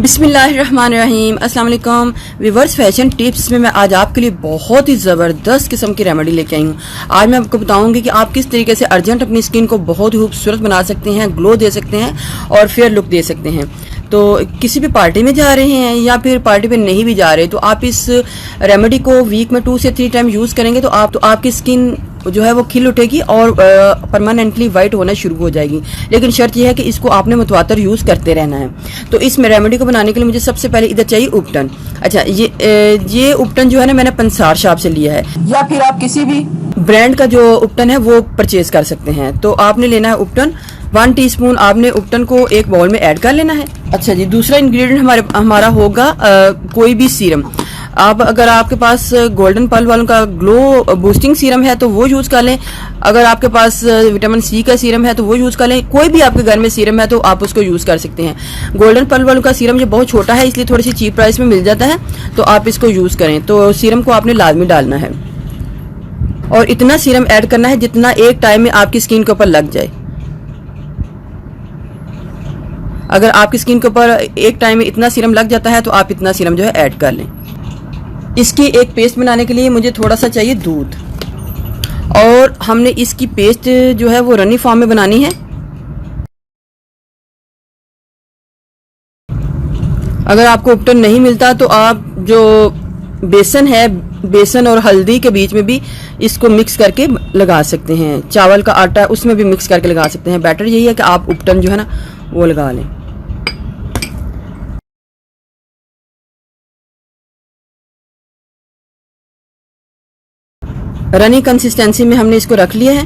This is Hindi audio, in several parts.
बिस्मिल्लाहिर्रहमानिर्रहीम। अस्सलाम वालेकुम व्यूअर्स, फैशन टिप्स में मैं आज आपके लिए बहुत ही ज़बरदस्त किस्म की रेमेडी लेके आई हूँ। आज मैं आपको बताऊंगी कि आप किस तरीके से अर्जेंट अपनी स्किन को बहुत ही खूबसूरत बना सकते हैं, ग्लो दे सकते हैं और फेयर लुक दे सकते हैं। तो किसी भी पार्टी में जा रहे हैं या फिर पार्टी पे नहीं भी जा रहे तो आप इस रेमेडी को वीक में 2 से 3 टाइम यूज़ करेंगे तो आपकी स्किन जो है वो खिल उठेगी और परमानेंटली वाइट होना शुरू हो जाएगी। लेकिन शर्त यह है कि इसको आपने मुतवातर यूज़ करते रहना है। तो इस रेमेडी को बनाने के लिए मुझे सबसे पहले इधर चाहिए उपटन। अच्छा, ये उपटन जो है ना मैंने पंसार शॉप से लिया है, या फिर आप किसी भी ब्रांड का जो उपटन है वो परचेज कर सकते हैं। तो आपने लेना है उपटन 1 टीस्पून। आपने उपटन को एक बाउल में ऐड कर लेना है। अच्छा जी, दूसरा इंग्रेडिएंट हमारा होगा कोई भी सीरम। अगर आपके पास गोल्डन पल वालों का ग्लो बूस्टिंग सीरम है तो वो यूज़ कर लें। अगर आपके पास विटामिन सी का सीरम है तो वो यूज़ कर लें। कोई भी आपके घर में सीरम है तो आप उसको यूज़ कर सकते हैं। गोल्डन पल वालों का सीरम ये बहुत छोटा है इसलिए थोड़ी सी चीप प्राइस में मिल जाता है, तो आप इसको यूज़ करें। तो सीरम को आपने लाजमी डालना है और इतना सीरम ऐड करना है जितना एक टाइम में आपकी स्किन के ऊपर लग जाए। अगर आपकी स्किन के ऊपर एक टाइम में इतना सीरम लग जाता है तो आप इतना सीरम जो है ऐड कर लें। इसकी एक पेस्ट बनाने के लिए मुझे थोड़ा सा चाहिए दूध, और हमने इसकी पेस्ट जो है वो रनी फॉर्म में बनानी है। अगर आपको उपटन नहीं मिलता तो आप जो बेसन है, बेसन और हल्दी के बीच में भी इसको मिक्स करके लगा सकते हैं। चावल का आटा उसमें भी मिक्स करके लगा सकते हैं। बैटर यही है कि आप उपटन जो है ना वो लगा लें। रनी कंसिस्टेंसी में हमने इसको रख लिया है।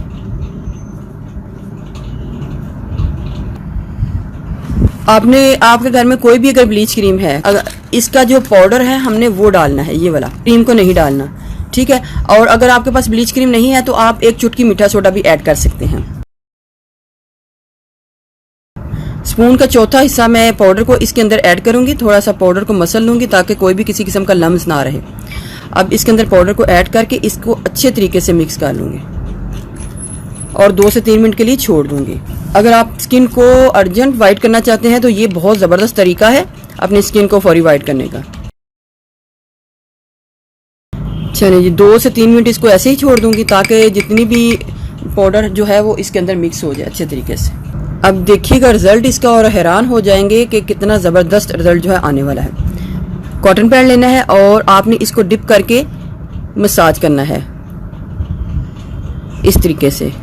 आपके घर में कोई भी अगर ब्लीच क्रीम है, अगर इसका जो पाउडर है हमने वो डालना है, ये वाला क्रीम को नहीं डालना, ठीक है। और अगर आपके पास ब्लीच क्रीम नहीं है तो आप 1 चुटकी मीठा सोडा भी ऐड कर सकते हैं। स्पून का चौथा हिस्सा मैं पाउडर को इसके अंदर ऐड करूंगी। थोड़ा सा पाउडर को मसल लूंगी ताकि कोई भी किसी किस्म का लम्स ना रहे। अब इसके अंदर पाउडर को ऐड करके इसको अच्छे तरीके से मिक्स कर लूंगी और 2 से 3 मिनट के लिए छोड़ दूंगी। अगर आप स्किन को अर्जेंट वाइट करना चाहते हैं तो ये बहुत ज़बरदस्त तरीका है अपनी स्किन को फौरी वाइट करने का। चलिए जी, 2 से 3 मिनट इसको ऐसे ही छोड़ दूंगी ताकि जितनी भी पाउडर जो है वो इसके अंदर मिक्स हो जाए अच्छे तरीके से। अब देखिएगा रिजल्ट इसका और हैरान हो जाएंगे कि कितना ज़बरदस्त रिजल्ट जो है आने वाला है। कॉटन पैड लेना है और आपने इसको डिप करके मसाज करना है इस तरीके से।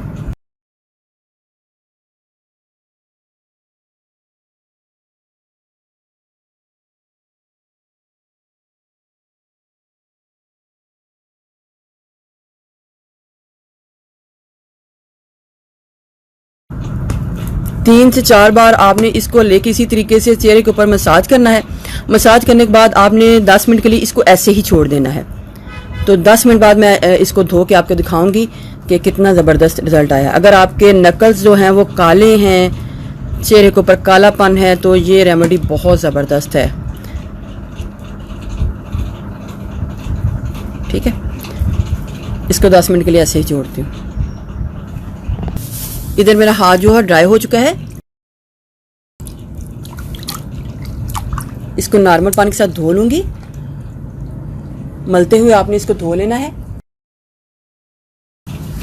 तीन से 4 बार आपने इसको लेके इसी तरीके से चेहरे के ऊपर मसाज करना है। मसाज करने के बाद आपने 10 मिनट के लिए इसको ऐसे ही छोड़ देना है। तो 10 मिनट बाद मैं इसको धो के आपको दिखाऊंगी कि कितना ज़बरदस्त रिजल्ट आया। अगर आपके नकल्स जो हैं वो काले हैं, चेहरे के ऊपर कालापन है, तो ये रेमेडी बहुत ज़बरदस्त है, ठीक है। इसको 10 मिनट के लिए ऐसे ही छोड़ती हूँ। इधर मेरा हाथ जो है ड्राई हो चुका है। इसको नॉर्मल पानी के साथ धो लूंगी। मलते हुए आपने इसको धो लेना है।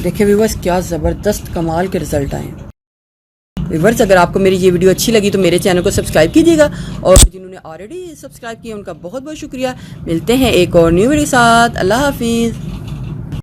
देखिए व्यूअर्स, क्या ज़बरदस्त कमाल के रिजल्ट आए। व्यूअर्स, अगर आपको मेरी ये वीडियो अच्छी लगी तो मेरे चैनल को सब्सक्राइब कीजिएगा, और जिन्होंने ऑलरेडी सब्सक्राइब किया उनका बहुत बहुत शुक्रिया। मिलते हैं एक और न्यू वीडियो के साथ। अल्लाह हाफिज़।